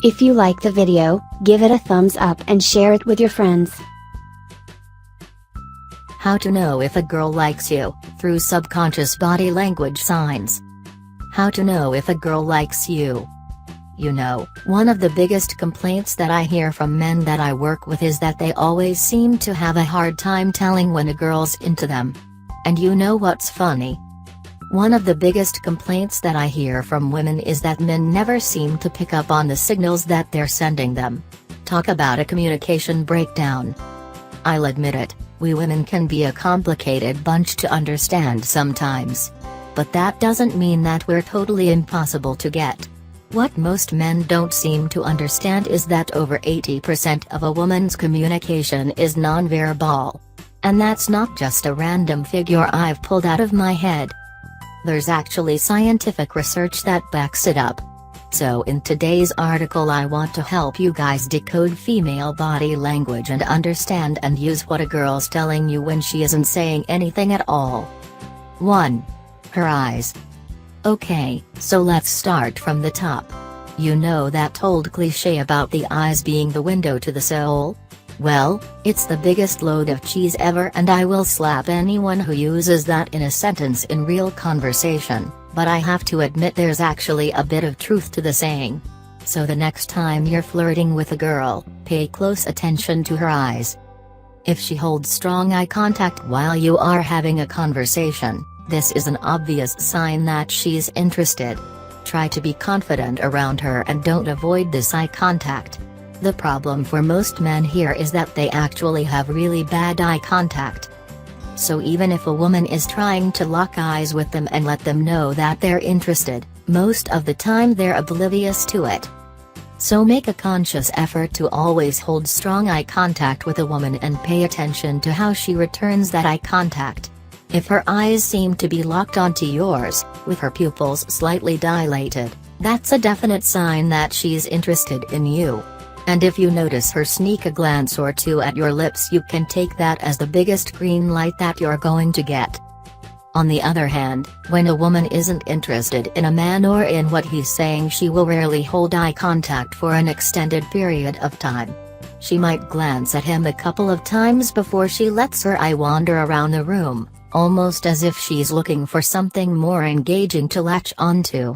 If you like the video, give it a thumbs up and share it with your friends. How to know if a girl likes you, through subconscious body language signs. How to know if a girl likes you. You know, one of the biggest complaints that I hear from men that I work with is that they always seem to have a hard time telling when a girl's into them. And you know what's funny? One of the biggest complaints that I hear from women is that men never seem to pick up on the signals that they're sending them. Talk about a communication breakdown. I'll admit it, we women can be a complicated bunch to understand sometimes. But that doesn't mean that we're totally impossible to get. What most men don't seem to understand is that over 80% of a woman's communication is nonverbal. And that's not just a random figure I've pulled out of my head. There's actually scientific research that backs it up. So in today's article I want to help you guys decode female body language and understand and use what a girl's telling you when she isn't saying anything at all. 1. Her eyes. Okay, so let's start from the top. You know that old cliché about the eyes being the window to the soul? Well, it's the biggest load of cheese ever, and I will slap anyone who uses that in a sentence in real conversation, but I have to admit there's actually a bit of truth to the saying. So the next time you're flirting with a girl, pay close attention to her eyes. If she holds strong eye contact while you are having a conversation, this is an obvious sign that she's interested. Try to be confident around her and don't avoid this eye contact. The problem for most men here is that they actually have really bad eye contact. So even if a woman is trying to lock eyes with them and let them know that they're interested, most of the time they're oblivious to it. So make a conscious effort to always hold strong eye contact with a woman and pay attention to how she returns that eye contact. If her eyes seem to be locked onto yours, with her pupils slightly dilated, that's a definite sign that she's interested in you. And if you notice her sneak a glance or two at your lips, you can take that as the biggest green light that you're going to get. On the other hand, when a woman isn't interested in a man or in what he's saying, she will rarely hold eye contact for an extended period of time. She might glance at him a couple of times before she lets her eye wander around the room, almost as if she's looking for something more engaging to latch onto.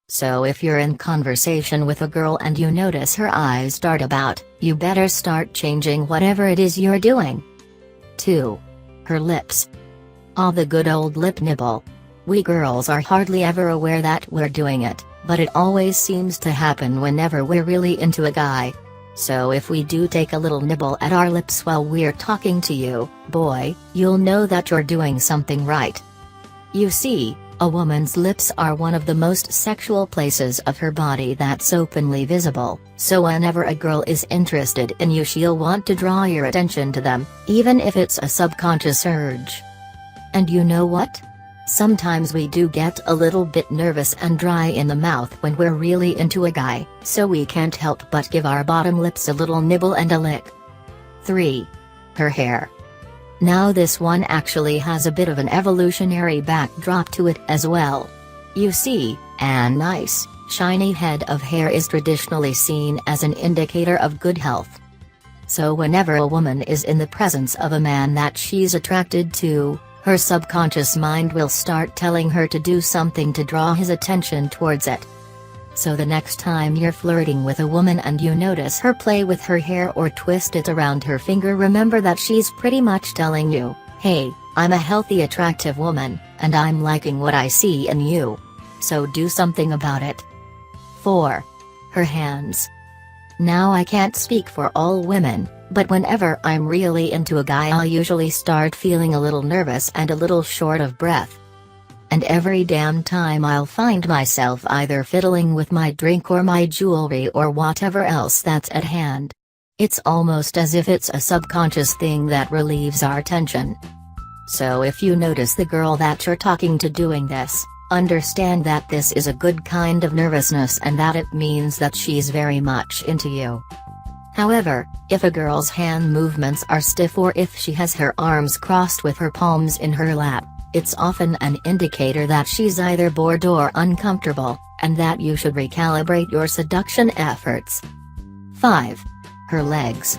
So if you're in conversation with a girl and you notice her eyes dart about, you better start changing whatever it is you're doing. 2. Her lips. Ah, the good old lip nibble. We girls are hardly ever aware that we're doing it, but it always seems to happen whenever we're really into a guy. So if we do take a little nibble at our lips while we're talking to you, boy, you'll know that you're doing something right. You see, a woman's lips are one of the most sexual places of her body that's openly visible, so whenever a girl is interested in you, she'll want to draw your attention to them, even if it's a subconscious urge. And you know what? Sometimes we do get a little bit nervous and dry in the mouth when we're really into a guy, so we can't help but give our bottom lips a little nibble and a lick. 3. Her hair. Now this one actually has a bit of an evolutionary backdrop to it as well. You see, a nice, shiny head of hair is traditionally seen as an indicator of good health. So whenever a woman is in the presence of a man that she's attracted to, her subconscious mind will start telling her to do something to draw his attention towards it. So the next time you're flirting with a woman and you notice her play with her hair or twist it around her finger, remember that she's pretty much telling you, hey, I'm a healthy, attractive woman, and I'm liking what I see in you. So do something about it. 4. Her hands. Now I can't speak for all women, but whenever I'm really into a guy, I'll usually start feeling a little nervous and a little short of breath. And every damn time I'll find myself either fiddling with my drink or my jewelry or whatever else that's at hand. It's almost as if it's a subconscious thing that relieves our tension. So if you notice the girl that you're talking to doing this, understand that this is a good kind of nervousness and that it means that she's very much into you. However, if a girl's hand movements are stiff or if she has her arms crossed with her palms in her lap, it's often an indicator that she's either bored or uncomfortable, and that you should recalibrate your seduction efforts. 5. Her legs.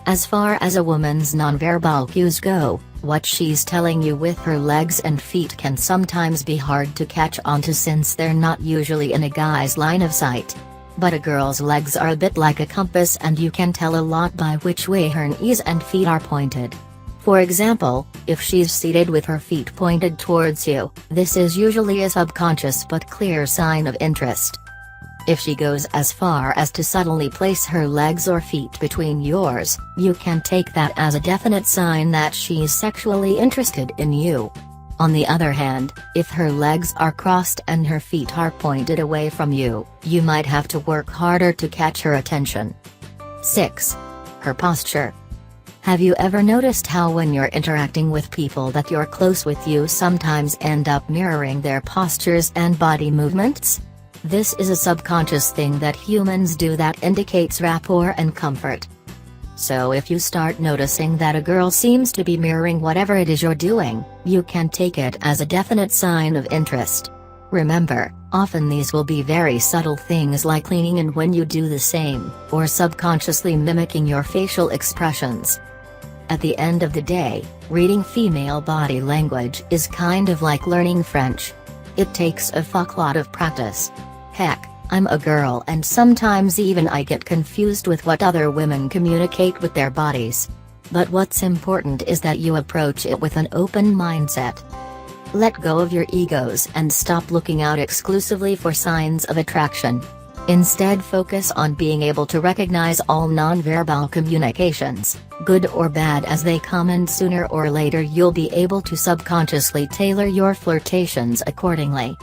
As far as a woman's nonverbal cues go, what she's telling you with her legs and feet can sometimes be hard to catch on to since they're not usually in a guy's line of sight. But a girl's legs are a bit like a compass, and you can tell a lot by which way her knees and feet are pointed. For example, if she's seated with her feet pointed towards you, this is usually a subconscious but clear sign of interest. If she goes as far as to subtly place her legs or feet between yours, you can take that as a definite sign that she's sexually interested in you. On the other hand, if her legs are crossed and her feet are pointed away from you, you might have to work harder to catch her attention. 6. Her posture. Have you ever noticed how when you're interacting with people that you're close with, you sometimes end up mirroring their postures and body movements? This is a subconscious thing that humans do that indicates rapport and comfort. So if you start noticing that a girl seems to be mirroring whatever it is you're doing, you can take it as a definite sign of interest. Remember, often these will be very subtle things like leaning in when you do the same, or subconsciously mimicking your facial expressions. At the end of the day, reading female body language is kind of like learning French. It takes a fucklot of practice. Heck, I'm a girl and sometimes even I get confused with what other women communicate with their bodies. But what's important is that you approach it with an open mindset. Let go of your egos and stop looking out exclusively for signs of attraction. Instead, focus on being able to recognize all nonverbal communications, good or bad as they come, and sooner or later you'll be able to subconsciously tailor your flirtations accordingly.